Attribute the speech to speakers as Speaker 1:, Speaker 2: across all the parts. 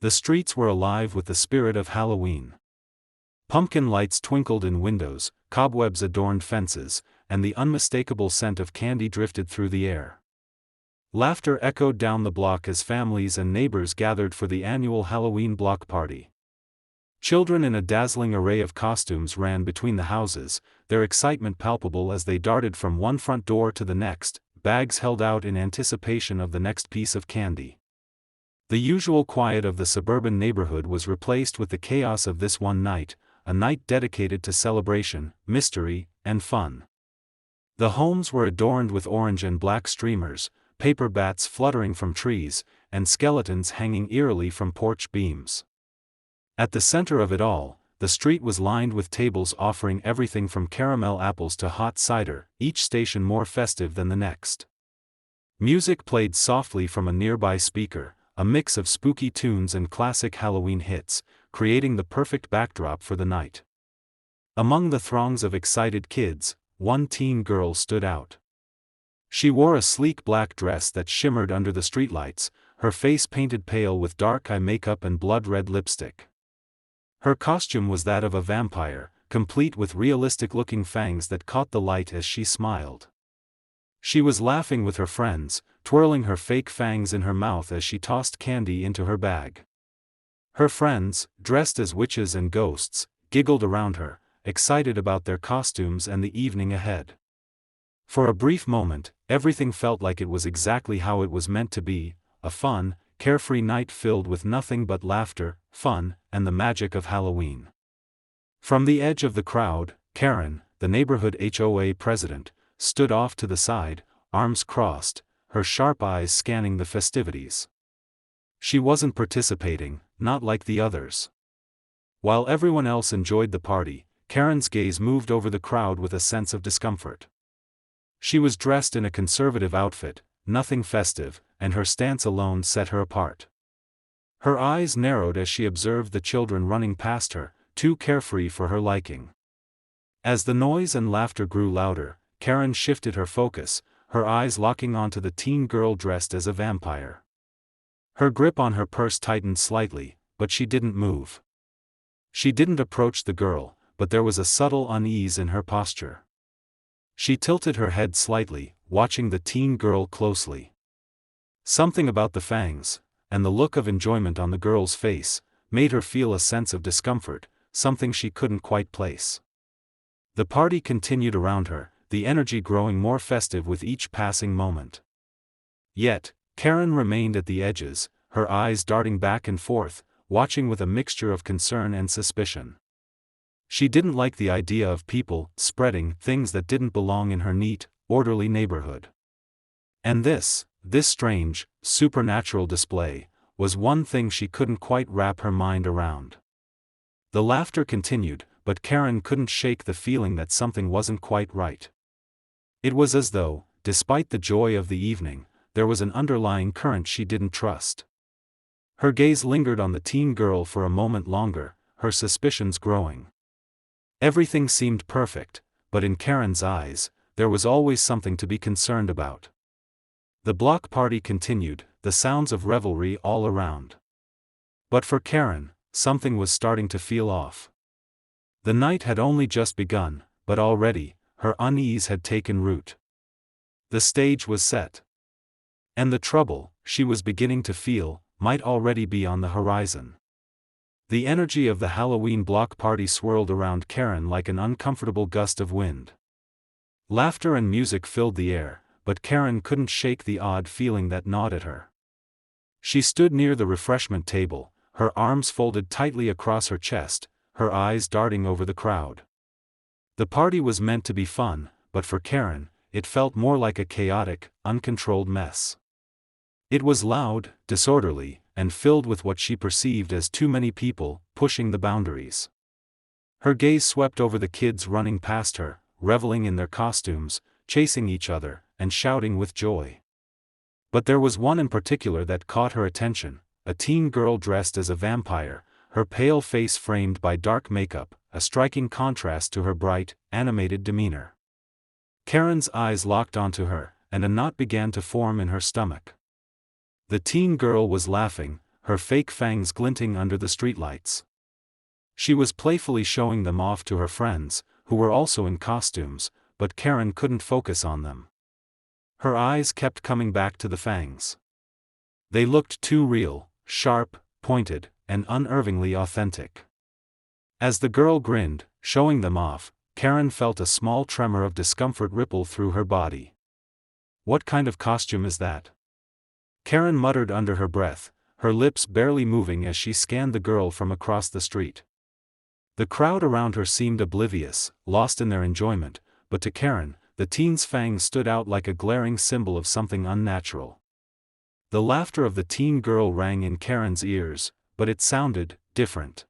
Speaker 1: The streets were alive with the spirit of Halloween. Pumpkin lights twinkled in windows, cobwebs adorned fences, and the unmistakable scent of candy drifted through the air. Laughter echoed down the block as families and neighbors gathered for the annual Halloween block party. Children in a dazzling array of costumes ran between the houses, their excitement palpable as they darted from one front door to the next, bags held out in anticipation of the next piece of candy. The usual quiet of the suburban neighborhood was replaced with the chaos of this one night, a night dedicated to celebration, mystery, and fun. The homes were adorned with orange and black streamers, paper bats fluttering from trees, and skeletons hanging eerily from porch beams. At the center of it all, the street was lined with tables offering everything from caramel apples to hot cider, each station more festive than the next. Music played softly from a nearby speaker, a mix of spooky tunes and classic Halloween hits, creating the perfect backdrop for the night. Among the throngs of excited kids, one teen girl stood out. She wore a sleek black dress that shimmered under the streetlights, her face painted pale with dark eye makeup and blood-red lipstick. Her costume was that of a vampire, complete with realistic-looking fangs that caught the light as she smiled. She was laughing with her friends, twirling her fake fangs in her mouth as she tossed candy into her bag. Her friends, dressed as witches and ghosts, giggled around her, excited about their costumes and the evening ahead. For a brief moment, everything felt like it was exactly how it was meant to be, a fun, carefree night filled with nothing but laughter, fun, and the magic of Halloween. From the edge of the crowd, Karen, the neighborhood HOA president, stood off to the side, arms crossed, her sharp eyes scanning the festivities. She wasn't participating, not like the others. While everyone else enjoyed the party, Karen's gaze moved over the crowd with a sense of discomfort. She was dressed in a conservative outfit, nothing festive, and her stance alone set her apart. Her eyes narrowed as she observed the children running past her, too carefree for her liking. As the noise and laughter grew louder, Karen shifted her focus, her eyes locking onto the teen girl dressed as a vampire. Her grip on her purse tightened slightly, but she didn't move. She didn't approach the girl, but there was a subtle unease in her posture. She tilted her head slightly, watching the teen girl closely. Something about the fangs, and the look of enjoyment on the girl's face, made her feel a sense of discomfort, something she couldn't quite place. The party continued around her, the energy growing more festive with each passing moment. Yet, Karen remained at the edges, her eyes darting back and forth, watching with a mixture of concern and suspicion. She didn't like the idea of people spreading things that didn't belong in her neat, orderly neighborhood. And this strange, supernatural display, was one thing she couldn't quite wrap her mind around. The laughter continued, but Karen couldn't shake the feeling that something wasn't quite right. It was as though, despite the joy of the evening, there was an underlying current she didn't trust. Her gaze lingered on the teen girl for a moment longer, her suspicions growing. Everything seemed perfect, but in Karen's eyes, there was always something to be concerned about. The block party continued, the sounds of revelry all around. But for Karen, something was starting to feel off. The night had only just begun, but already, her unease had taken root. The stage was set. And the trouble, she was beginning to feel, might already be on the horizon. The energy of the Halloween block party swirled around Karen like an uncomfortable gust of wind. Laughter and music filled the air, but Karen couldn't shake the odd feeling that gnawed at her. She stood near the refreshment table, her arms folded tightly across her chest, her eyes darting over the crowd. The party was meant to be fun, but for Karen, it felt more like a chaotic, uncontrolled mess. It was loud, disorderly, and filled with what she perceived as too many people, pushing the boundaries. Her gaze swept over the kids running past her, reveling in their costumes, chasing each other, and shouting with joy. But there was one in particular that caught her attention, a teen girl dressed as a vampire, her pale face framed by dark makeup, a striking contrast to her bright, animated demeanor. Karen's eyes locked onto her, and a knot began to form in her stomach. The teen girl was laughing, her fake fangs glinting under the streetlights. She was playfully showing them off to her friends, who were also in costumes, but Karen couldn't focus on them. Her eyes kept coming back to the fangs. They looked too real, sharp, pointed, and unnervingly authentic. As the girl grinned, showing them off, Karen felt a small tremor of discomfort ripple through her body. "What kind of costume is that?" Karen muttered under her breath, her lips barely moving as she scanned the girl from across the street. The crowd around her seemed oblivious, lost in their enjoyment, but to Karen, the teen's fangs stood out like a glaring symbol of something unnatural. The laughter of the teen girl rang in Karen's ears, but it sounded different.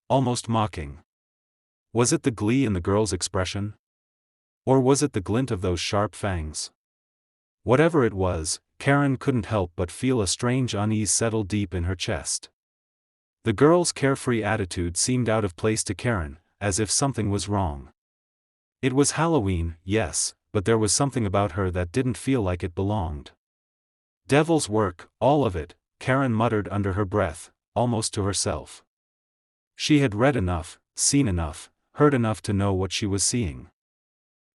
Speaker 1: Almost mocking. Was it the glee in the girl's expression? Or was it the glint of those sharp fangs? Whatever it was, Karen couldn't help but feel a strange unease settle deep in her chest. The girl's carefree attitude seemed out of place to Karen, as if something was wrong. It was Halloween, yes, but there was something about her that didn't feel like it belonged. "Devil's work, all of it," Karen muttered under her breath, almost to herself. She had read enough, seen enough, heard enough to know what she was seeing.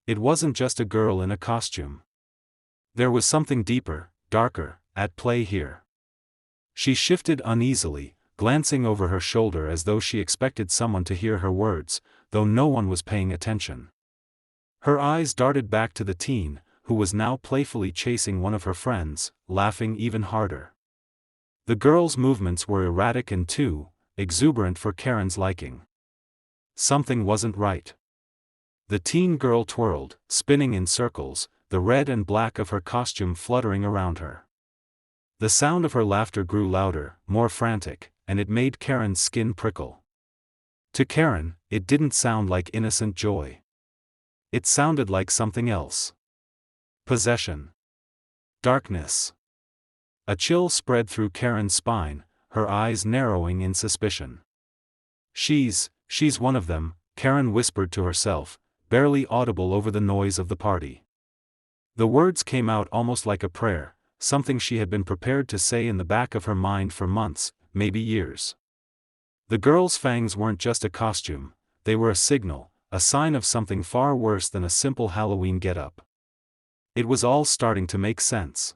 Speaker 1: It wasn't just a girl in a costume. There was something deeper, darker, at play here. She shifted uneasily, glancing over her shoulder as though she expected someone to hear her words, though no one was paying attention. Her eyes darted back to the teen, who was now playfully chasing one of her friends, laughing even harder. The girl's movements were erratic and too exuberant for Karen's liking. Something wasn't right. The teen girl twirled, spinning in circles, the red and black of her costume fluttering around her. The sound of her laughter grew louder, more frantic, and it made Karen's skin prickle. To Karen, it didn't sound like innocent joy. It sounded like something else. Possession. Darkness. A chill spread through Karen's spine, her eyes narrowing in suspicion. She's one of them," Karen whispered to herself, barely audible over the noise of the party. The words came out almost like a prayer, something she had been prepared to say in the back of her mind for months, maybe years. The girl's fangs weren't just a costume, they were a signal, a sign of something far worse than a simple Halloween get-up. It was all starting to make sense.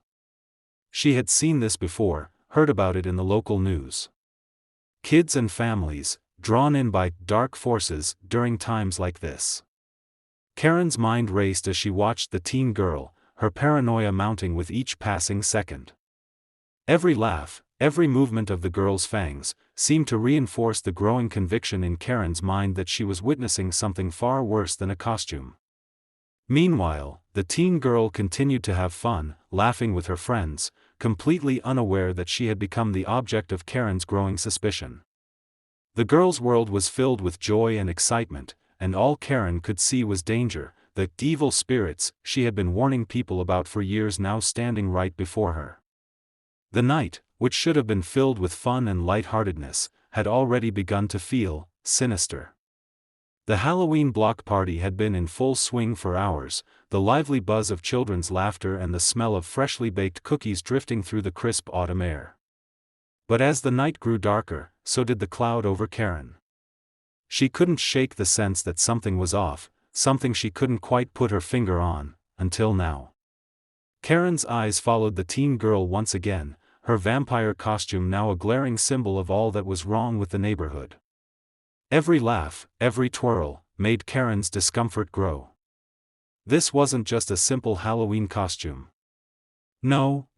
Speaker 1: She had seen this before, heard about it in the local news. Kids and families, drawn in by dark forces during times like this. Karen's mind raced as she watched the teen girl, her paranoia mounting with each passing second. Every laugh, every movement of the girl's fangs, seemed to reinforce the growing conviction in Karen's mind that she was witnessing something far worse than a costume. Meanwhile, the teen girl continued to have fun, laughing with her friends, completely unaware that she had become the object of Karen's growing suspicion. The girl's world was filled with joy and excitement, and all Karen could see was danger, the evil spirits she had been warning people about for years now standing right before her. The night, which should have been filled with fun and lightheartedness, had already begun to feel sinister. The Halloween block party had been in full swing for hours, the lively buzz of children's laughter and the smell of freshly baked cookies drifting through the crisp autumn air. But as the night grew darker, so did the cloud over Karen. She couldn't shake the sense that something was off, something she couldn't quite put her finger on, until now. Karen's eyes followed the teen girl once again, her vampire costume now a glaring symbol of all that was wrong with the neighborhood. Every laugh, every twirl, made Karen's discomfort grow. This wasn't just a simple Halloween costume. No,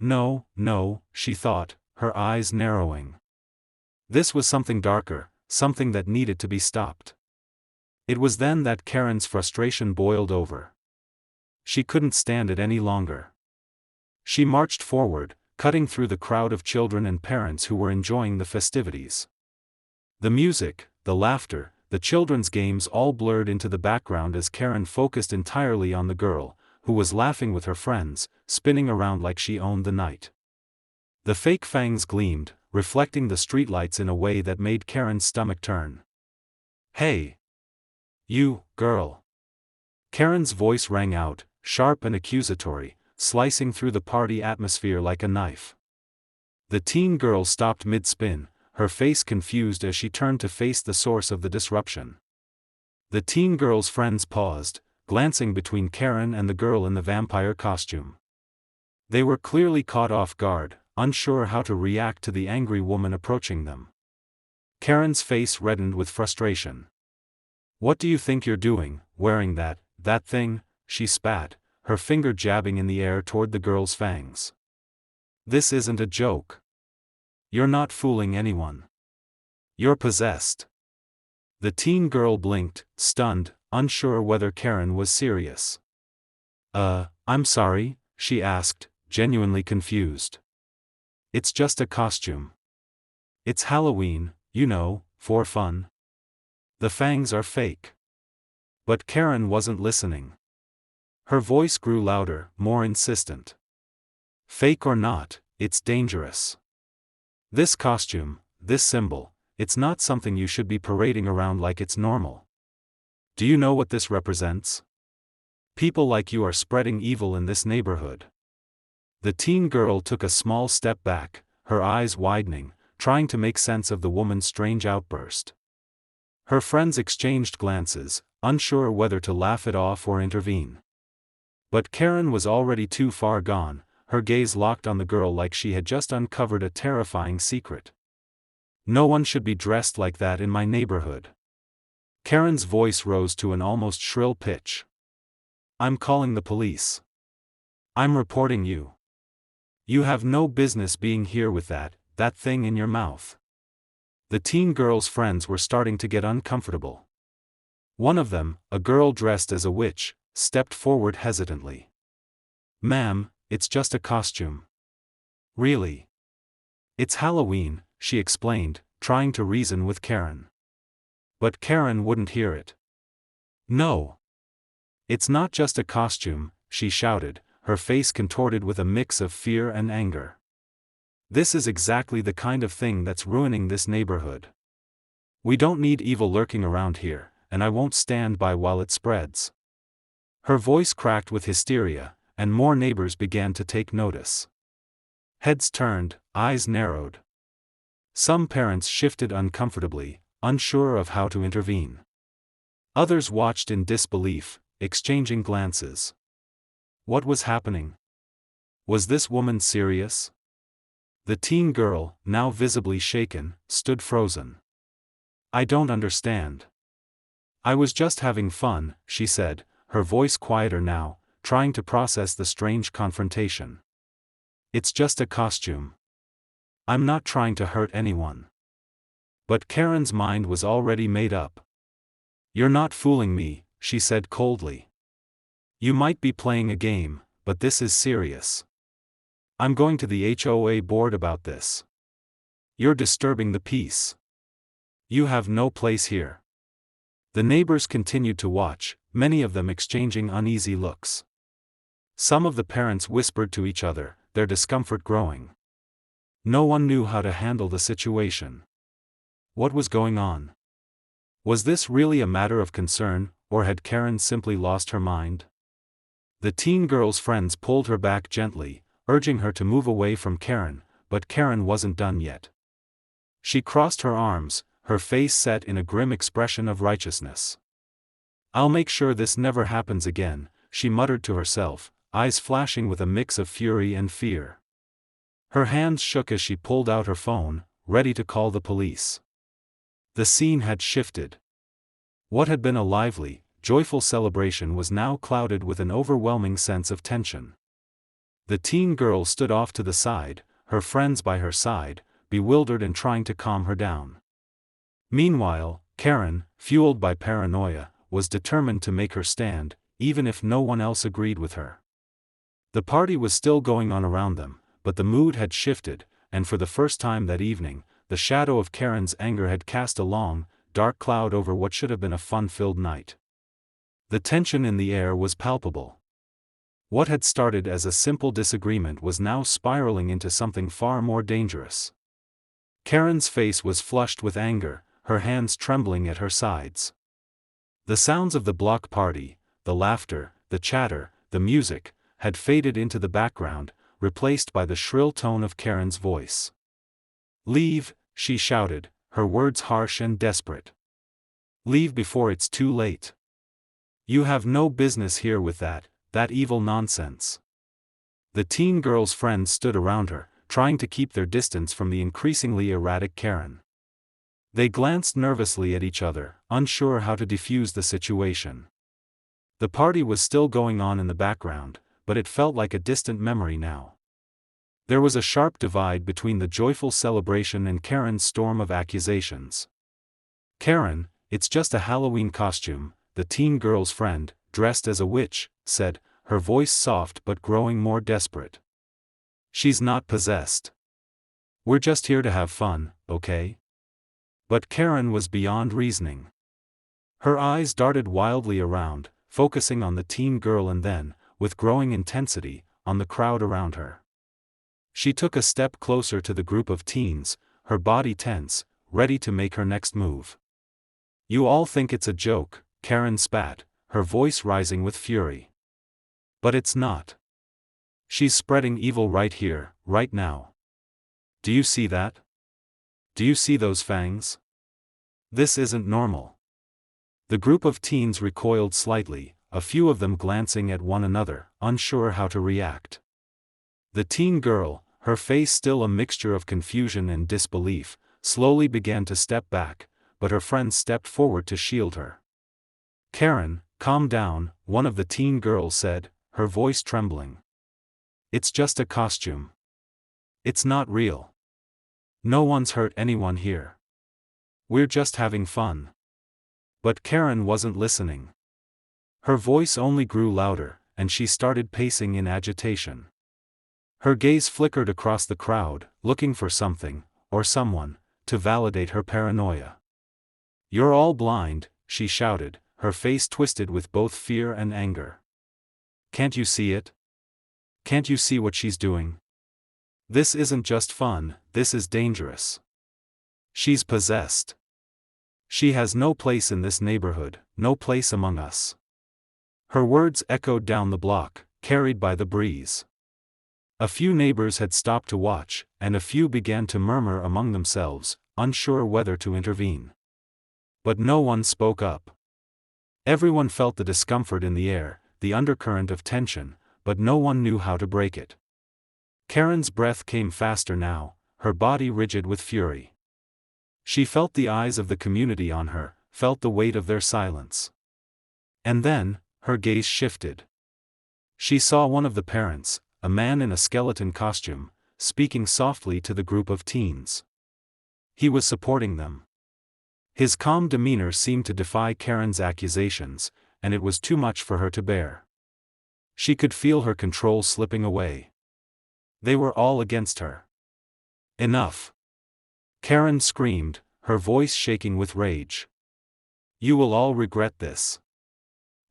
Speaker 1: she thought, her eyes narrowing. This was something darker, something that needed to be stopped. It was then that Karen's frustration boiled over. She couldn't stand it any longer. She marched forward, cutting through the crowd of children and parents who were enjoying the festivities. The music, the laughter, the children's games all blurred into the background as Karen focused entirely on the girl, who was laughing with her friends, spinning around like she owned the night. The fake fangs gleamed, reflecting the streetlights in a way that made Karen's stomach turn. "Hey! You, girl!" Karen's voice rang out, sharp and accusatory, slicing through the party atmosphere like a knife. The teen girl stopped mid-spin, her face confused as she turned to face the source of the disruption. The teen girl's friends paused, glancing between Karen and the girl in the vampire costume. They were clearly caught off guard, unsure how to react to the angry woman approaching them. Karen's face reddened with frustration. "What do you think you're doing, wearing that thing?" she spat, her finger jabbing in the air toward the girl's fangs. "This isn't a joke. You're not fooling anyone. You're possessed." The teen girl blinked, stunned, unsure whether Karen was serious. I'm sorry," she asked, genuinely confused. "It's just a costume. It's Halloween, you know, for fun. The fangs are fake." But Karen wasn't listening. Her voice grew louder, more insistent. "Fake or not, it's dangerous. This costume, this symbol, it's not something you should be parading around like it's normal. Do you know what this represents? People like you are spreading evil in this neighborhood." The teen girl took a small step back, her eyes widening, trying to make sense of the woman's strange outburst. Her friends exchanged glances, unsure whether to laugh it off or intervene. But Karen was already too far gone, her gaze locked on the girl like she had just uncovered a terrifying secret. "No one should be dressed like that in my neighborhood." Karen's voice rose to an almost shrill pitch. "I'm calling the police. I'm reporting you. You have no business being here with that thing in your mouth." The teen girl's friends were starting to get uncomfortable. One of them, a girl dressed as a witch, stepped forward hesitantly. "Ma'am, it's just a costume." "Really? It's Halloween," she explained, trying to reason with Karen. But Karen wouldn't hear it. "No. It's not just a costume," she shouted, her face contorted with a mix of fear and anger. "This is exactly the kind of thing that's ruining this neighborhood. We don't need evil lurking around here, and I won't stand by while it spreads." Her voice cracked with hysteria, and more neighbors began to take notice. Heads turned, eyes narrowed. Some parents shifted uncomfortably, unsure of how to intervene. Others watched in disbelief, exchanging glances. What was happening? Was this woman serious? The teen girl, now visibly shaken, stood frozen. "I don't understand. I was just having fun," she said, her voice quieter now, trying to process the strange confrontation. "It's just a costume. I'm not trying to hurt anyone." But Karen's mind was already made up. "You're not fooling me," she said coldly. "You might be playing a game, but this is serious. I'm going to the HOA board about this. You're disturbing the peace. You have no place here." The neighbors continued to watch, many of them exchanging uneasy looks. Some of the parents whispered to each other, their discomfort growing. No one knew how to handle the situation. What was going on? Was this really a matter of concern, or had Karen simply lost her mind? The teen girl's friends pulled her back gently, urging her to move away from Karen, but Karen wasn't done yet. She crossed her arms, her face set in a grim expression of righteousness. "I'll make sure this never happens again," she muttered to herself, eyes flashing with a mix of fury and fear. Her hands shook as she pulled out her phone, ready to call the police. The scene had shifted. What had been a lively, joyful celebration was now clouded with an overwhelming sense of tension. The teen girl stood off to the side, her friends by her side, bewildered and trying to calm her down. Meanwhile, Karen, fueled by paranoia, was determined to make her stand, even if no one else agreed with her. The party was still going on around them, but the mood had shifted, and for the first time that evening, the shadow of Karen's anger had cast a long, dark cloud over what should have been a fun-filled night. The tension in the air was palpable. What had started as a simple disagreement was now spiraling into something far more dangerous. Karen's face was flushed with anger, her hands trembling at her sides. The sounds of the block party, the laughter, the chatter, the music, had faded into the background, replaced by the shrill tone of Karen's voice. Leave, she shouted, her words harsh and desperate. Leave before it's too late. You have no business here with that evil nonsense. The teen girl's friends stood around her, trying to keep their distance from the increasingly erratic Karen. They glanced nervously at each other, unsure how to defuse the situation. The party was still going on in the background, but it felt like a distant memory now. There was a sharp divide between the joyful celebration and Karen's storm of accusations. Karen, it's just a Halloween costume, the teen girl's friend, dressed as a witch, said, her voice soft but growing more desperate. She's not possessed. We're just here to have fun, okay? But Karen was beyond reasoning. Her eyes darted wildly around, focusing on the teen girl and then, with growing intensity, on the crowd around her. She took a step closer to the group of teens, her body tense, ready to make her next move. You all think it's a joke, Karen spat, her voice rising with fury. But it's not. She's spreading evil right here, right now. Do you see that? Do you see those fangs? This isn't normal. The group of teens recoiled slightly, a few of them glancing at one another, unsure how to react. The teen girl, her face still a mixture of confusion and disbelief, slowly began to step back, but her friends stepped forward to shield her. Karen, calm down, one of the teen girls said, her voice trembling. It's just a costume. It's not real. No one's hurt anyone here. We're just having fun. But Karen wasn't listening. Her voice only grew louder, and she started pacing in agitation. Her gaze flickered across the crowd, looking for something, or someone, to validate her paranoia. You're all blind, she shouted, her face twisted with both fear and anger. Can't you see it? Can't you see what she's doing? This isn't just fun, this is dangerous. She's possessed. She has no place in this neighborhood, no place among us. Her words echoed down the block, carried by the breeze. A few neighbors had stopped to watch, and a few began to murmur among themselves, unsure whether to intervene. But no one spoke up. Everyone felt the discomfort in the air, the undercurrent of tension, but no one knew how to break it. Karen's breath came faster now, her body rigid with fury. She felt the eyes of the community on her, felt the weight of their silence. And then, her gaze shifted. She saw one of the parents, a man in a skeleton costume, speaking softly to the group of teens. He was supporting them. His calm demeanor seemed to defy Karen's accusations, and it was too much for her to bear. She could feel her control slipping away. They were all against her. Enough! Karen screamed, her voice shaking with rage. You will all regret this.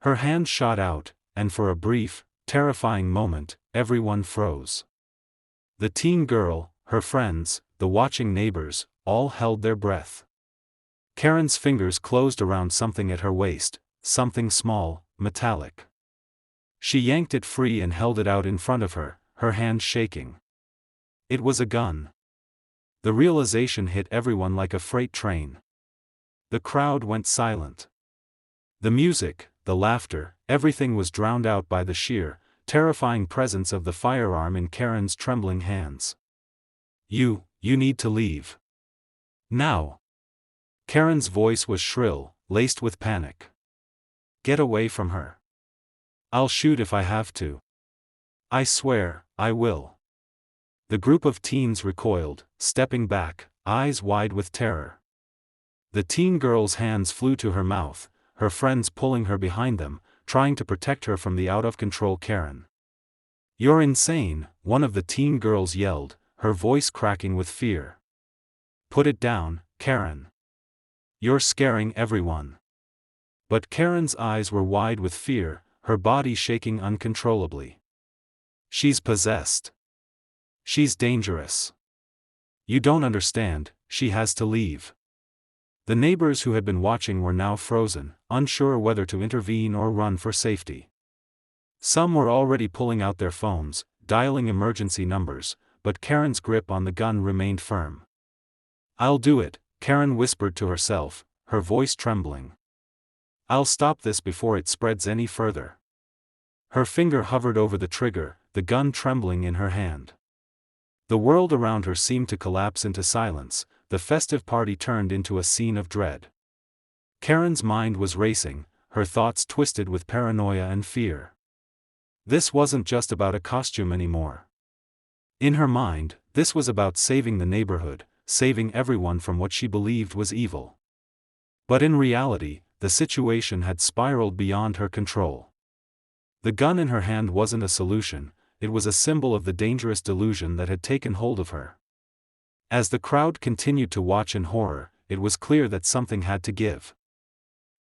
Speaker 1: Her hand shot out, and for a brief, terrifying moment, everyone froze. The teen girl, her friends, the watching neighbors, all held their breath. Karen's fingers closed around something at her waist, something small, metallic. She yanked it free and held it out in front of her, her hand shaking. It was a gun. The realization hit everyone like a freight train. The crowd went silent. The music, the laughter, everything was drowned out by the sheer, terrifying presence of the firearm in Karen's trembling hands. You need to leave. Now. Karen's voice was shrill, laced with panic. Get away from her. I'll shoot if I have to. I swear, I will. The group of teens recoiled, stepping back, eyes wide with terror. The teen girl's hands flew to her mouth, her friends pulling her behind them, trying to protect her from the out-of-control Karen. You're insane, one of the teen girls yelled, her voice cracking with fear. Put it down, Karen. You're scaring everyone. But Karen's eyes were wide with fear, her body shaking uncontrollably. She's possessed. She's dangerous. You don't understand, she has to leave. The neighbors who had been watching were now frozen, unsure whether to intervene or run for safety. Some were already pulling out their phones, dialing emergency numbers, but Karen's grip on the gun remained firm. I'll do it, Karen whispered to herself, her voice trembling. I'll stop this before it spreads any further. Her finger hovered over the trigger, the gun trembling in her hand. The world around her seemed to collapse into silence, the festive party turned into a scene of dread. Karen's mind was racing, her thoughts twisted with paranoia and fear. This wasn't just about a costume anymore. In her mind, this was about saving the neighborhood, saving everyone from what she believed was evil. But in reality, the situation had spiraled beyond her control. The gun in her hand wasn't a solution, it was a symbol of the dangerous delusion that had taken hold of her. As the crowd continued to watch in horror, it was clear that something had to give.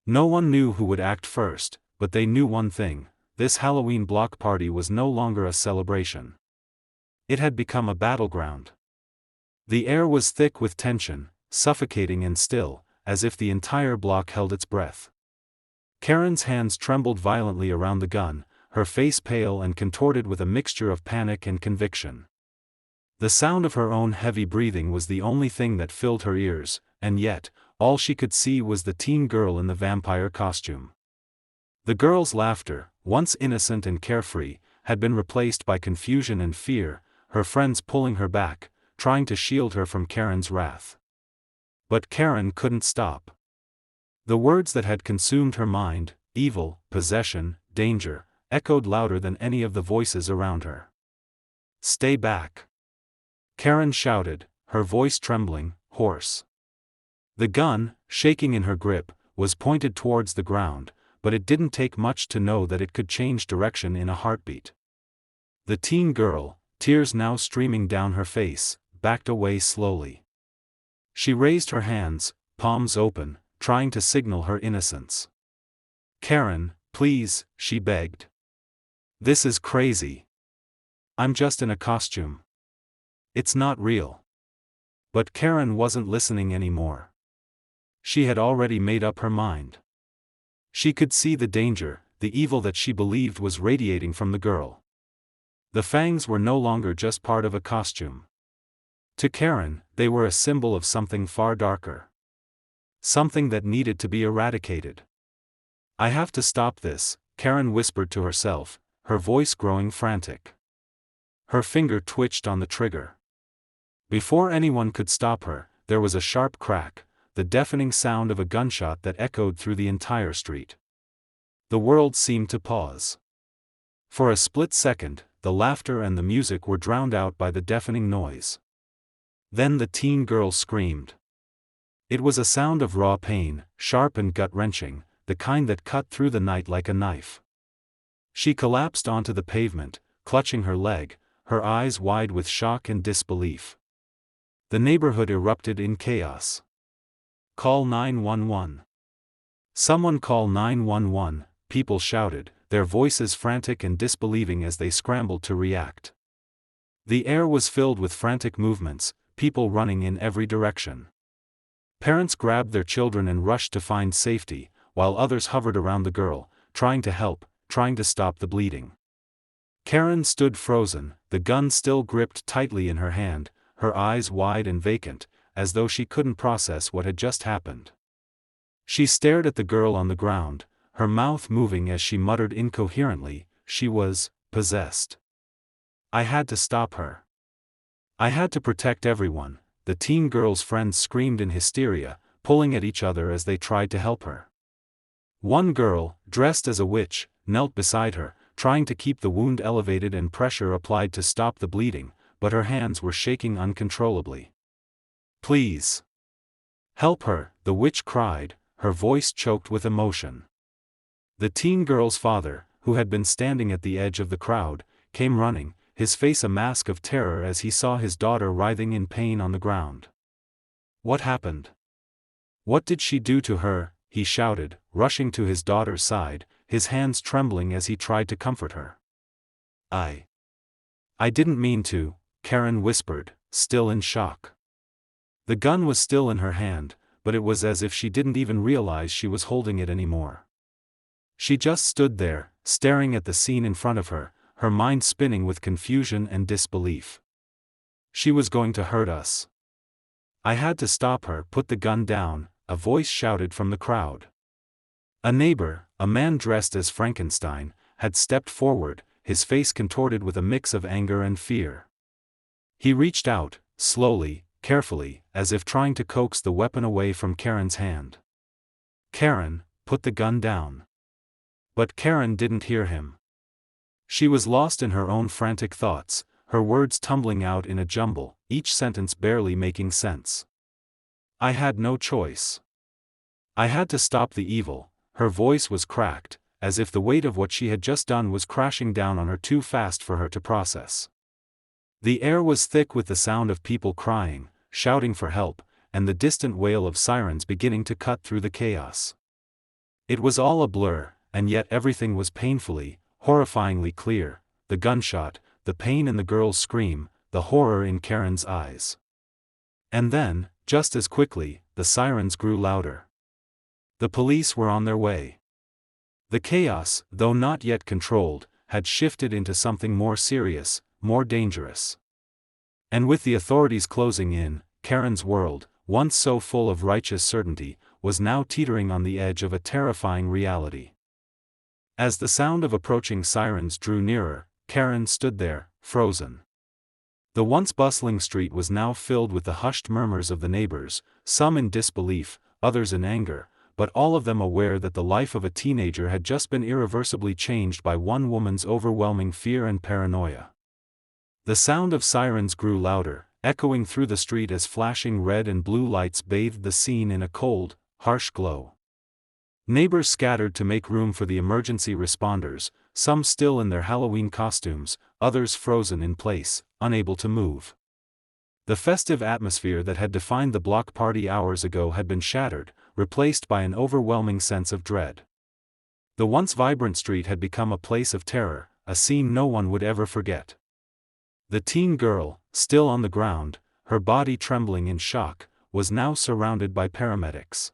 Speaker 1: No one knew who would act first, but they knew one thing: this Halloween block party was no longer a celebration. It had become a battleground. The air was thick with tension, suffocating and still, as if the entire block held its breath. Karen's hands trembled violently around the gun, her face pale and contorted with a mixture of panic and conviction. The sound of her own heavy breathing was the only thing that filled her ears, and yet, all she could see was the teen girl in the vampire costume. The girl's laughter, once innocent and carefree, had been replaced by confusion and fear, her friends pulling her back, trying to shield her from Karen's wrath. But Karen couldn't stop. The words that had consumed her mind, evil, possession, danger, echoed louder than any of the voices around her. Stay back! Karen shouted, her voice trembling, hoarse. The gun, shaking in her grip, was pointed towards the ground, but it didn't take much to know that it could change direction in a heartbeat. The teen girl, tears now streaming down her face, backed away slowly. She raised her hands, palms open, trying to signal her innocence. Karen, please, she begged. This is crazy. I'm just in a costume. It's not real. But Karen wasn't listening anymore. She had already made up her mind. She could see the danger, the evil that she believed was radiating from the girl. The fangs were no longer just part of a costume. To Karen, they were a symbol of something far darker. Something that needed to be eradicated. I have to stop this, Karen whispered to herself, her voice growing frantic. Her finger twitched on the trigger. Before anyone could stop her, there was a sharp crack, the deafening sound of a gunshot that echoed through the entire street. The world seemed to pause. For a split second, the laughter and the music were drowned out by the deafening noise. Then the teen girl screamed. It was a sound of raw pain, sharp and gut-wrenching, the kind that cut through the night like a knife. She collapsed onto the pavement, clutching her leg, her eyes wide with shock and disbelief. The neighborhood erupted in chaos. Call 911. Someone call 911, people shouted, their voices frantic and disbelieving as they scrambled to react. The air was filled with frantic movements, people running in every direction. Parents grabbed their children and rushed to find safety, while others hovered around the girl, trying to help, trying to stop the bleeding. Karen stood frozen, the gun still gripped tightly in her hand, her eyes wide and vacant, as though she couldn't process what had just happened. She stared at the girl on the ground, her mouth moving as she muttered incoherently, she was possessed. I had to stop her. I had to protect everyone, the teen girl's friends screamed in hysteria, pulling at each other as they tried to help her. One girl, dressed as a witch, knelt beside her, trying to keep the wound elevated and pressure applied to stop the bleeding, but her hands were shaking uncontrollably. Please. Help her, the witch cried, her voice choked with emotion. The teen girl's father, who had been standing at the edge of the crowd, came running, his face a mask of terror as he saw his daughter writhing in pain on the ground. What happened? What did she do to her? He shouted, rushing to his daughter's side, his hands trembling as he tried to comfort her. I didn't mean to, Karen whispered, still in shock. The gun was still in her hand, but it was as if she didn't even realize she was holding it anymore. She just stood there, staring at the scene in front of her, her mind spinning with confusion and disbelief. She was going to hurt us. I had to stop her. Put the gun down, a voice shouted from the crowd. A neighbor, a man dressed as Frankenstein, had stepped forward, his face contorted with a mix of anger and fear. He reached out, slowly, carefully, as if trying to coax the weapon away from Karen's hand. "Karen, put the gun down." But Karen didn't hear him. She was lost in her own frantic thoughts, her words tumbling out in a jumble, each sentence barely making sense. "I had no choice. I had to stop the evil." Her voice was cracked, as if the weight of what she had just done was crashing down on her too fast for her to process. The air was thick with the sound of people crying, shouting for help, and the distant wail of sirens beginning to cut through the chaos. It was all a blur, and yet everything was painfully, horrifyingly clear: the gunshot, the pain in the girl's scream, the horror in Karen's eyes. And then, just as quickly, the sirens grew louder. The police were on their way. The chaos, though not yet controlled, had shifted into something more serious, more dangerous. And with the authorities closing in, Karen's world, once so full of righteous certainty, was now teetering on the edge of a terrifying reality. As the sound of approaching sirens drew nearer, Karen stood there, frozen. The once bustling street was now filled with the hushed murmurs of the neighbors, some in disbelief, others in anger, but all of them aware that the life of a teenager had just been irreversibly changed by one woman's overwhelming fear and paranoia. The sound of sirens grew louder, echoing through the street as flashing red and blue lights bathed the scene in a cold, harsh glow. Neighbors scattered to make room for the emergency responders, some still in their Halloween costumes, others frozen in place, unable to move. The festive atmosphere that had defined the block party hours ago had been shattered, replaced by an overwhelming sense of dread. The once vibrant street had become a place of terror, a scene no one would ever forget. The teen girl, still on the ground, her body trembling in shock, was now surrounded by paramedics.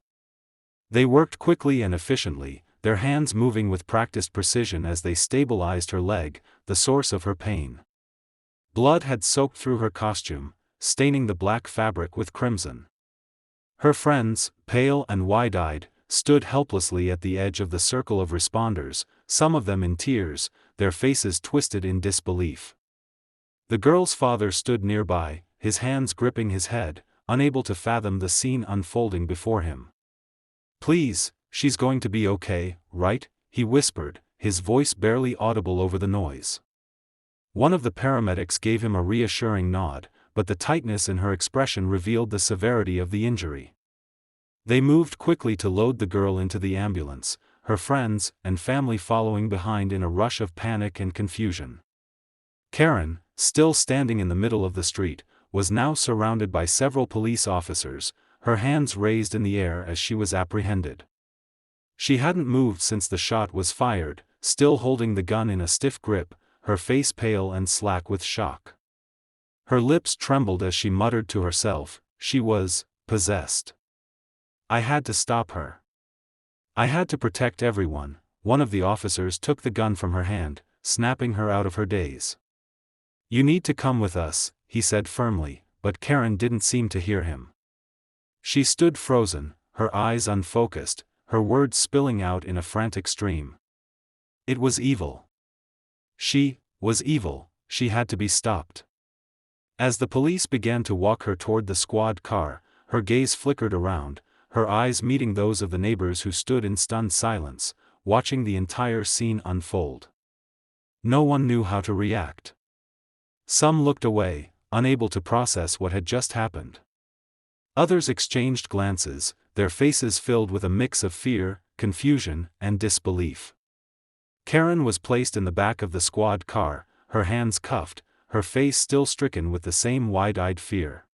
Speaker 1: They worked quickly and efficiently, their hands moving with practiced precision as they stabilized her leg, the source of her pain. Blood had soaked through her costume, staining the black fabric with crimson. Her friends, pale and wide-eyed, stood helplessly at the edge of the circle of responders, some of them in tears, their faces twisted in disbelief. The girl's father stood nearby, his hands gripping his head, unable to fathom the scene unfolding before him. "Please, she's going to be okay, right?" he whispered, his voice barely audible over the noise. One of the paramedics gave him a reassuring nod, but the tightness in her expression revealed the severity of the injury. They moved quickly to load the girl into the ambulance, her friends and family following behind in a rush of panic and confusion. Karen, still standing in the middle of the street, was now surrounded by several police officers, her hands raised in the air as she was apprehended. She hadn't moved since the shot was fired, still holding the gun in a stiff grip, her face pale and slack with shock. Her lips trembled as she muttered to herself, she was possessed. "I had to stop her. I had to protect everyone." One of the officers took the gun from her hand, snapping her out of her daze. "You need to come with us," he said firmly, but Karen didn't seem to hear him. She stood frozen, her eyes unfocused, her words spilling out in a frantic stream. It was evil. She was evil, she had to be stopped. As the police began to walk her toward the squad car, her gaze flickered around, her eyes meeting those of the neighbors who stood in stunned silence, watching the entire scene unfold. No one knew how to react. Some looked away, unable to process what had just happened. Others exchanged glances, their faces filled with a mix of fear, confusion, and disbelief. Karen was placed in the back of the squad car, her hands cuffed, her face still stricken with the same wide-eyed fear.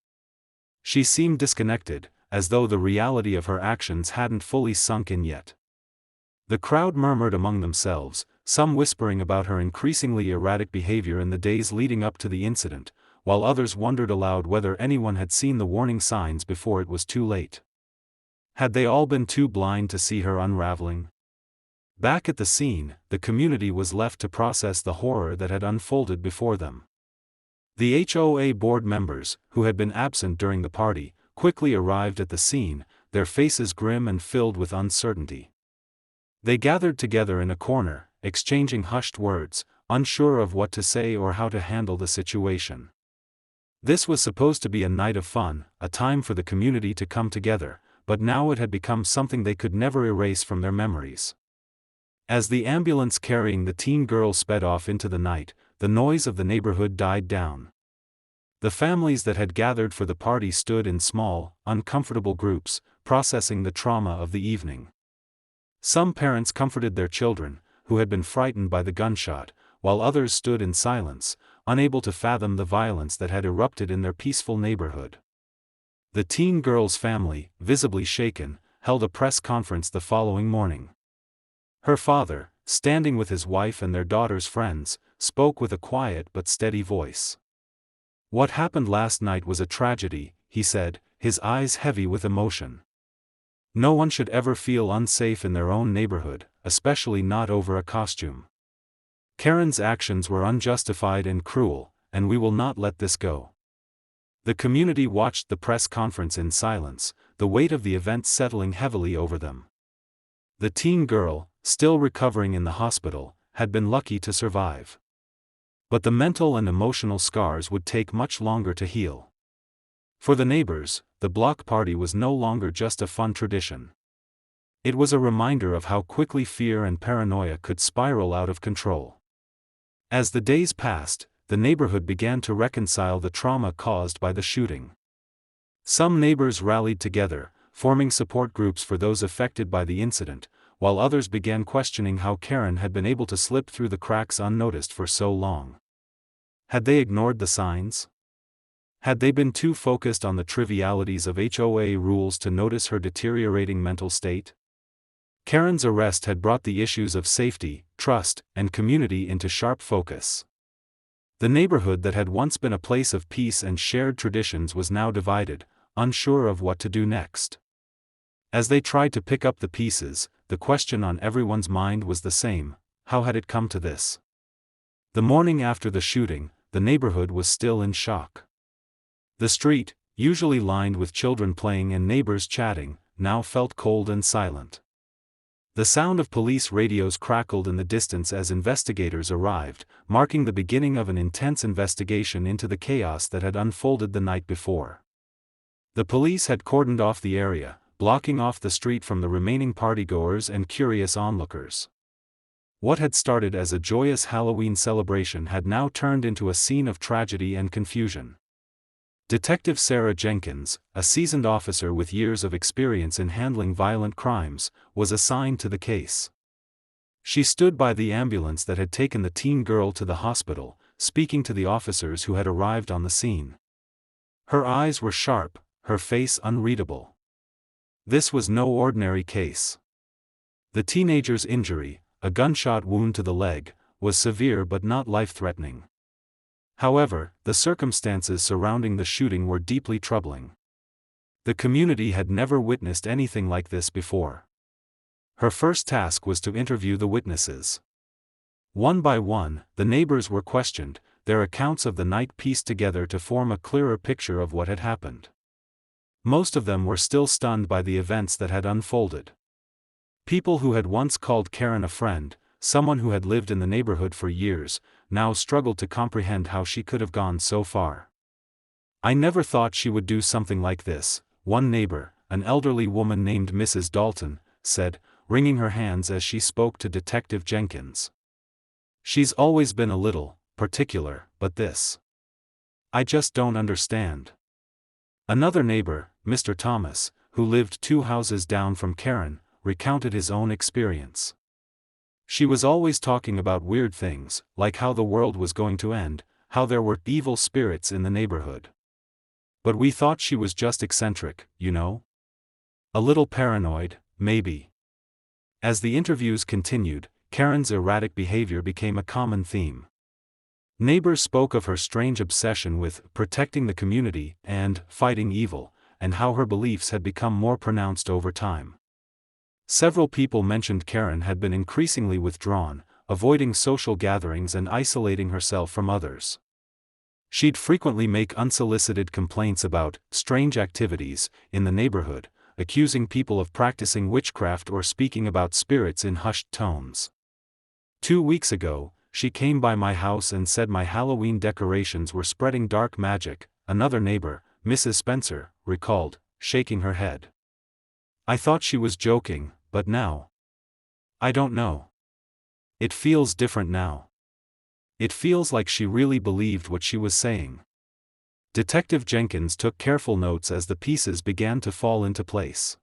Speaker 1: She seemed disconnected, as though the reality of her actions hadn't fully sunk in yet. The crowd murmured among themselves, some whispering about her increasingly erratic behavior in the days leading up to the incident, while others wondered aloud whether anyone had seen the warning signs before it was too late. Had they all been too blind to see her unraveling? Back at the scene, the community was left to process the horror that had unfolded before them. The HOA board members, who had been absent during the party, quickly arrived at the scene, their faces grim and filled with uncertainty. They gathered together in a corner, exchanging hushed words, unsure of what to say or how to handle the situation. This was supposed to be a night of fun, a time for the community to come together, but now it had become something they could never erase from their memories. As the ambulance carrying the teen girl sped off into the night, the noise of the neighborhood died down. The families that had gathered for the party stood in small, uncomfortable groups, processing the trauma of the evening. Some parents comforted their children, who had been frightened by the gunshot, while others stood in silence, unable to fathom the violence that had erupted in their peaceful neighborhood. The teen girl's family, visibly shaken, held a press conference the following morning. Her father, standing with his wife and their daughter's friends, spoke with a quiet but steady voice. "What happened last night was a tragedy," he said, his eyes heavy with emotion. "No one should ever feel unsafe in their own neighborhood, especially not over a costume. Karen's actions were unjustified and cruel, and we will not let this go." The community watched the press conference in silence, the weight of the event settling heavily over them. The teen girl, still recovering in the hospital, had been lucky to survive. But the mental and emotional scars would take much longer to heal. For the neighbors, the block party was no longer just a fun tradition. It was a reminder of how quickly fear and paranoia could spiral out of control. As the days passed, the neighborhood began to reconcile the trauma caused by the shooting. Some neighbors rallied together, forming support groups for those affected by the incident, while others began questioning how Karen had been able to slip through the cracks unnoticed for so long. Had they ignored the signs? Had they been too focused on the trivialities of HOA rules to notice her deteriorating mental state? Karen's arrest had brought the issues of safety, trust, and community into sharp focus. The neighborhood that had once been a place of peace and shared traditions was now divided, unsure of what to do next. As they tried to pick up the pieces, the question on everyone's mind was the same: how had it come to this? The morning after the shooting, the neighborhood was still in shock. The street, usually lined with children playing and neighbors chatting, now felt cold and silent. The sound of police radios crackled in the distance as investigators arrived, marking the beginning of an intense investigation into the chaos that had unfolded the night before. The police had cordoned off the area, blocking off the street from the remaining partygoers and curious onlookers. What had started as a joyous Halloween celebration had now turned into a scene of tragedy and confusion. Detective Sarah Jenkins, a seasoned officer with years of experience in handling violent crimes, was assigned to the case. She stood by the ambulance that had taken the teen girl to the hospital, speaking to the officers who had arrived on the scene. Her eyes were sharp, her face unreadable. This was no ordinary case. The teenager's injury, a gunshot wound to the leg, was severe but not life-threatening. However, the circumstances surrounding the shooting were deeply troubling. The community had never witnessed anything like this before. Her first task was to interview the witnesses. One by one, the neighbors were questioned, their accounts of the night pieced together to form a clearer picture of what had happened. Most of them were still stunned by the events that had unfolded. People who had once called Karen a friend, someone who had lived in the neighborhood for years, now struggled to comprehend how she could have gone so far. "I never thought she would do something like this," one neighbor, an elderly woman named Mrs. Dalton, said, wringing her hands as she spoke to Detective Jenkins. "She's always been a little particular, but this, I just don't understand." Another neighbor, Mr. Thomas, who lived 2 houses down from Karen, recounted his own experience. "She was always talking about weird things, like how the world was going to end, how there were evil spirits in the neighborhood. But we thought she was just eccentric, you know? A little paranoid, maybe." As the interviews continued, Karen's erratic behavior became a common theme. Neighbors spoke of her strange obsession with protecting the community and fighting evil, and how her beliefs had become more pronounced over time. Several people mentioned Karen had been increasingly withdrawn, avoiding social gatherings and isolating herself from others. She'd frequently make unsolicited complaints about strange activities in the neighborhood, accusing people of practicing witchcraft or speaking about spirits in hushed tones. 2 weeks ago, she came by my house and said my Halloween decorations were spreading dark magic, another neighbor, Mrs. Spencer, recalled, shaking her head. I thought she was joking, but now, I don't know. It feels different now. It feels like she really believed what she was saying. Detective Jenkins took careful notes as the pieces began to fall into place.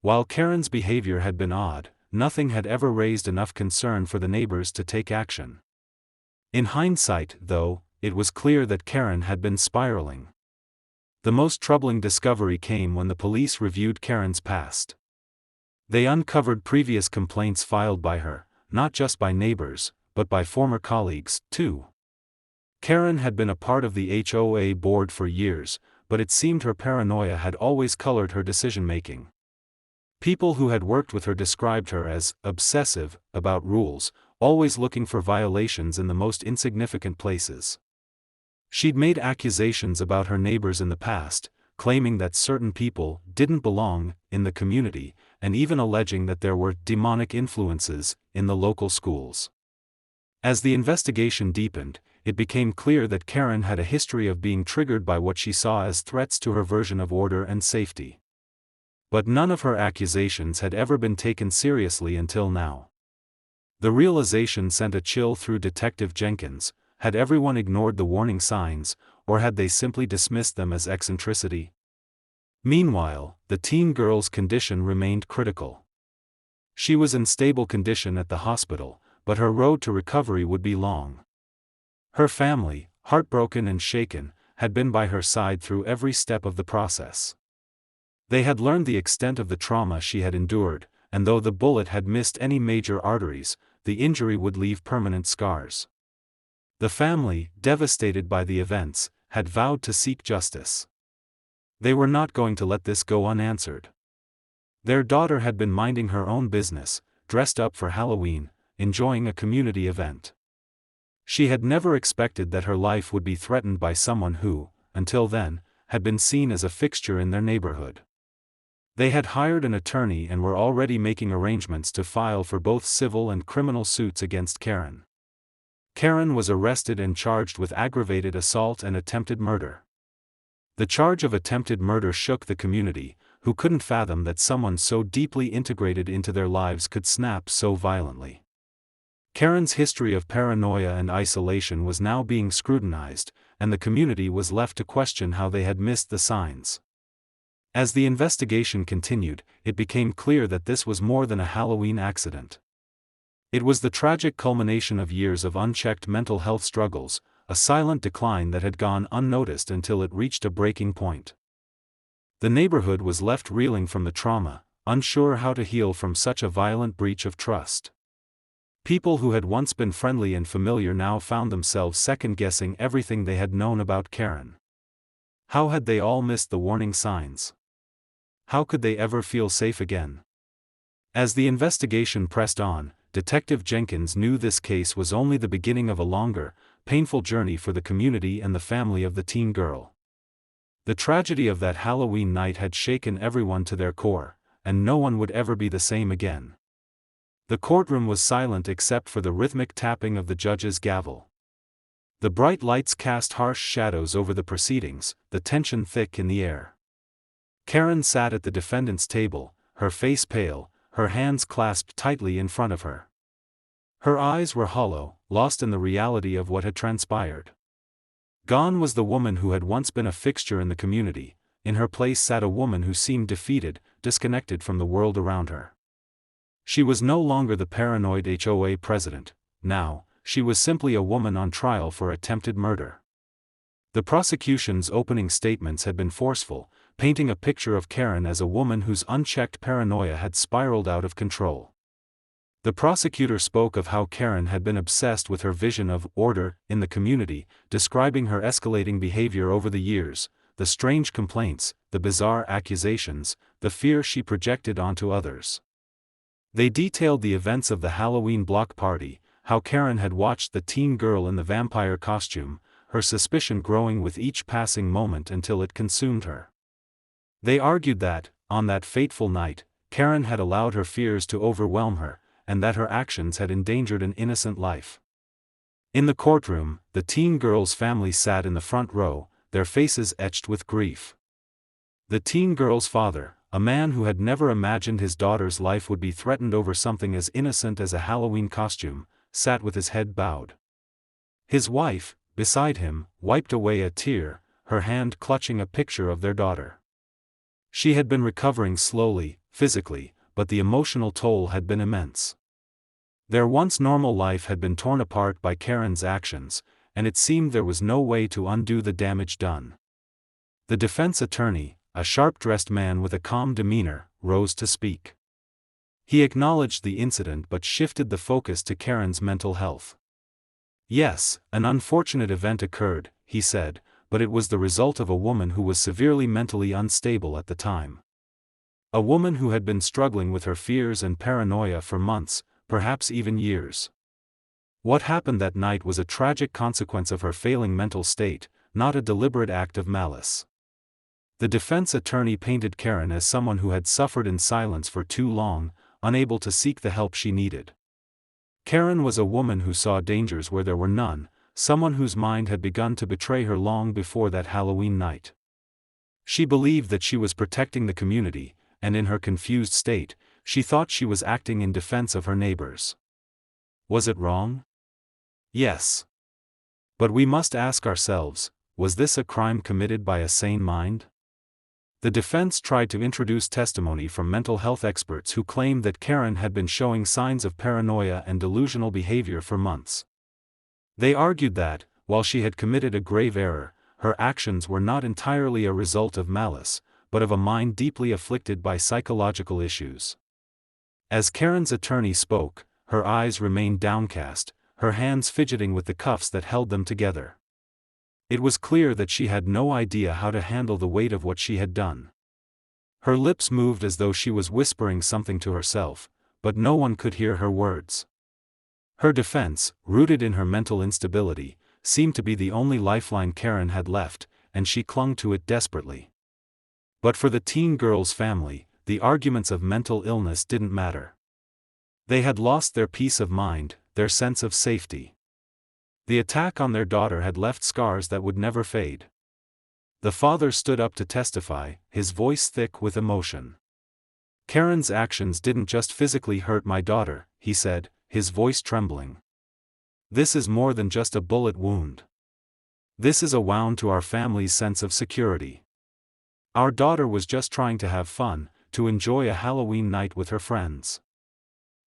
Speaker 1: While Karen's behavior had been odd, nothing had ever raised enough concern for the neighbors to take action. In hindsight, though, it was clear that Karen had been spiraling. The most troubling discovery came when the police reviewed Karen's past. They uncovered previous complaints filed by her, not just by neighbors, but by former colleagues, too. Karen had been a part of the HOA board for years, but it seemed her paranoia had always colored her decision-making. People who had worked with her described her as obsessive about rules, always looking for violations in the most insignificant places. She'd made accusations about her neighbors in the past, claiming that certain people didn't belong in the community, and even alleging that there were demonic influences in the local schools. As the investigation deepened, it became clear that Karen had a history of being triggered by what she saw as threats to her version of order and safety. But none of her accusations had ever been taken seriously until now. The realization sent a chill through Detective Jenkins. Had everyone ignored the warning signs, or had they simply dismissed them as eccentricity? Meanwhile, the teen girl's condition remained critical. She was in stable condition at the hospital, but her road to recovery would be long. Her family, heartbroken and shaken, had been by her side through every step of the process. They had learned the extent of the trauma she had endured, and though the bullet had missed any major arteries, the injury would leave permanent scars. The family, devastated by the events, had vowed to seek justice. They were not going to let this go unanswered. Their daughter had been minding her own business, dressed up for Halloween, enjoying a community event. She had never expected that her life would be threatened by someone who, until then, had been seen as a fixture in their neighborhood. They had hired an attorney and were already making arrangements to file for both civil and criminal suits against Karen. Karen was arrested and charged with aggravated assault and attempted murder. The charge of attempted murder shook the community, who couldn't fathom that someone so deeply integrated into their lives could snap so violently. Karen's history of paranoia and isolation was now being scrutinized, and the community was left to question how they had missed the signs. As the investigation continued, it became clear that this was more than a Halloween accident. It was the tragic culmination of years of unchecked mental health struggles, a silent decline that had gone unnoticed until it reached a breaking point. The neighborhood was left reeling from the trauma, unsure how to heal from such a violent breach of trust. People who had once been friendly and familiar now found themselves second-guessing everything they had known about Karen. How had they all missed the warning signs? How could they ever feel safe again? As the investigation pressed on, Detective Jenkins knew this case was only the beginning of a longer, painful journey for the community and the family of the teen girl. The tragedy of that Halloween night had shaken everyone to their core, and no one would ever be the same again. The courtroom was silent except for the rhythmic tapping of the judge's gavel. The bright lights cast harsh shadows over the proceedings, the tension thick in the air. Karen sat at the defendant's table, her face pale, her hands clasped tightly in front of her. Her eyes were hollow, lost in the reality of what had transpired. Gone was the woman who had once been a fixture in the community. In her place sat a woman who seemed defeated, disconnected from the world around her. She was no longer the paranoid HOA president. Now, she was simply a woman on trial for attempted murder. The prosecution's opening statements had been forceful, painting a picture of Karen as a woman whose unchecked paranoia had spiraled out of control. The prosecutor spoke of how Karen had been obsessed with her vision of order in the community, describing her escalating behavior over the years, the strange complaints, the bizarre accusations, the fear she projected onto others. They detailed the events of the Halloween block party, how Karen had watched the teen girl in the vampire costume, her suspicion growing with each passing moment until it consumed her. They argued that, on that fateful night, Karen had allowed her fears to overwhelm her, and that her actions had endangered an innocent life. In the courtroom, the teen girl's family sat in the front row, their faces etched with grief. The teen girl's father, a man who had never imagined his daughter's life would be threatened over something as innocent as a Halloween costume, sat with his head bowed. His wife, beside him, wiped away a tear, her hand clutching a picture of their daughter. She had been recovering slowly, physically, but the emotional toll had been immense. Their once normal life had been torn apart by Karen's actions, and it seemed there was no way to undo the damage done. The defense attorney, a sharp-dressed man with a calm demeanor, rose to speak. He acknowledged the incident but shifted the focus to Karen's mental health. Yes, an unfortunate event occurred, he said, but it was the result of a woman who was severely mentally unstable at the time. A woman who had been struggling with her fears and paranoia for months, perhaps even years. What happened that night was a tragic consequence of her failing mental state, not a deliberate act of malice. The defense attorney painted Karen as someone who had suffered in silence for too long, unable to seek the help she needed. Karen was a woman who saw dangers where there were none, someone whose mind had begun to betray her long before that Halloween night. She believed that she was protecting the community, and in her confused state, she thought she was acting in defense of her neighbors. Was it wrong? Yes. But we must ask ourselves, was this a crime committed by a sane mind? The defense tried to introduce testimony from mental health experts who claimed that Karen had been showing signs of paranoia and delusional behavior for months. They argued that, while she had committed a grave error, her actions were not entirely a result of malice, but of a mind deeply afflicted by psychological issues. As Karen's attorney spoke, her eyes remained downcast, her hands fidgeting with the cuffs that held them together. It was clear that she had no idea how to handle the weight of what she had done. Her lips moved as though she was whispering something to herself, but no one could hear her words. Her defense, rooted in her mental instability, seemed to be the only lifeline Karen had left, and she clung to it desperately. But for the teen girl's family, the arguments of mental illness didn't matter. They had lost their peace of mind, their sense of safety. The attack on their daughter had left scars that would never fade. The father stood up to testify, his voice thick with emotion. Karen's actions didn't just physically hurt my daughter, he said, his voice trembling. This is more than just a bullet wound. This is a wound to our family's sense of security. Our daughter was just trying to have fun, to enjoy a Halloween night with her friends.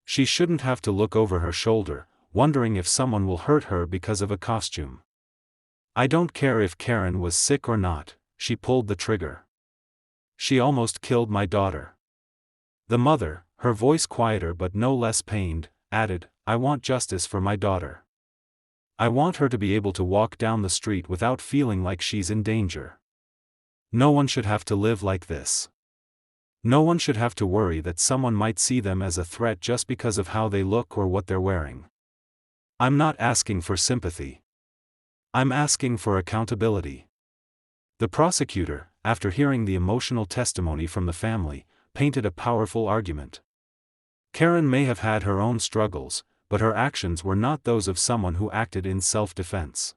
Speaker 1: She shouldn't have to look over her shoulder, wondering if someone will hurt her because of a costume. I don't care if Karen was sick or not, she pulled the trigger. She almost killed my daughter. The mother, her voice quieter but no less pained, added, I want justice for my daughter. I want her to be able to walk down the street without feeling like she's in danger. No one should have to live like this. No one should have to worry that someone might see them as a threat just because of how they look or what they're wearing. I'm not asking for sympathy. I'm asking for accountability. The prosecutor, after hearing the emotional testimony from the family, painted a powerful argument. Karen may have had her own struggles, but her actions were not those of someone who acted in self-defense.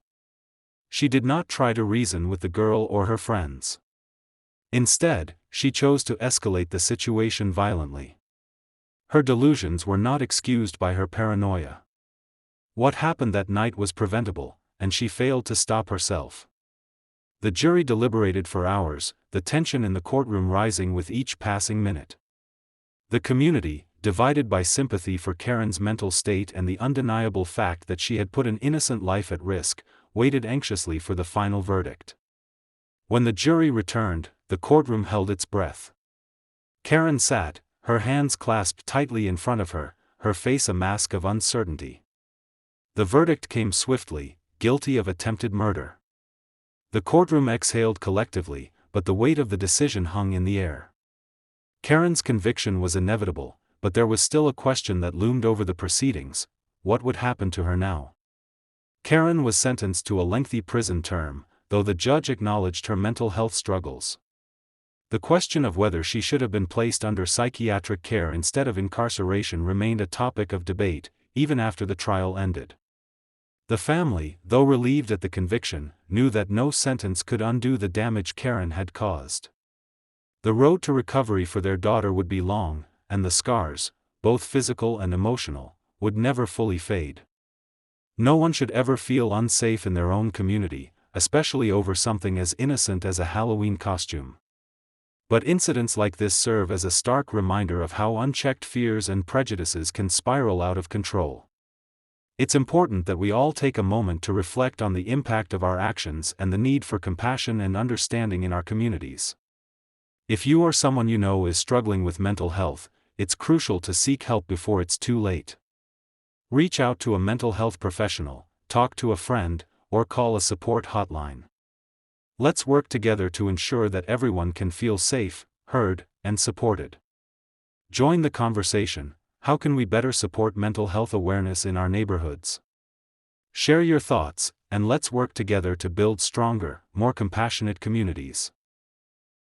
Speaker 1: She did not try to reason with the girl or her friends. Instead, she chose to escalate the situation violently. Her delusions were not excused by her paranoia. What happened that night was preventable, and she failed to stop herself. The jury deliberated for hours, the tension in the courtroom rising with each passing minute. The community, divided by sympathy for Karen's mental state and the undeniable fact that she had put an innocent life at risk, waited anxiously for the final verdict. When the jury returned, the courtroom held its breath. Karen sat, her hands clasped tightly in front of her, her face a mask of uncertainty. The verdict came swiftly, guilty of attempted murder. The courtroom exhaled collectively, but the weight of the decision hung in the air. Karen's conviction was inevitable, but there was still a question that loomed over the proceedings: what would happen to her now? Karen was sentenced to a lengthy prison term, though the judge acknowledged her mental health struggles. The question of whether she should have been placed under psychiatric care instead of incarceration remained a topic of debate, even after the trial ended. The family, though relieved at the conviction, knew that no sentence could undo the damage Karen had caused. The road to recovery for their daughter would be long, and the scars, both physical and emotional, would never fully fade. No one should ever feel unsafe in their own community, especially over something as innocent as a Halloween costume. But incidents like this serve as a stark reminder of how unchecked fears and prejudices can spiral out of control. It's important that we all take a moment to reflect on the impact of our actions and the need for compassion and understanding in our communities. If you or someone you know is struggling with mental health, it's crucial to seek help before it's too late. Reach out to a mental health professional, talk to a friend, or call a support hotline. Let's work together to ensure that everyone can feel safe, heard, and supported. Join the conversation. How can we better support mental health awareness in our neighborhoods? Share your thoughts, and let's work together to build stronger, more compassionate communities.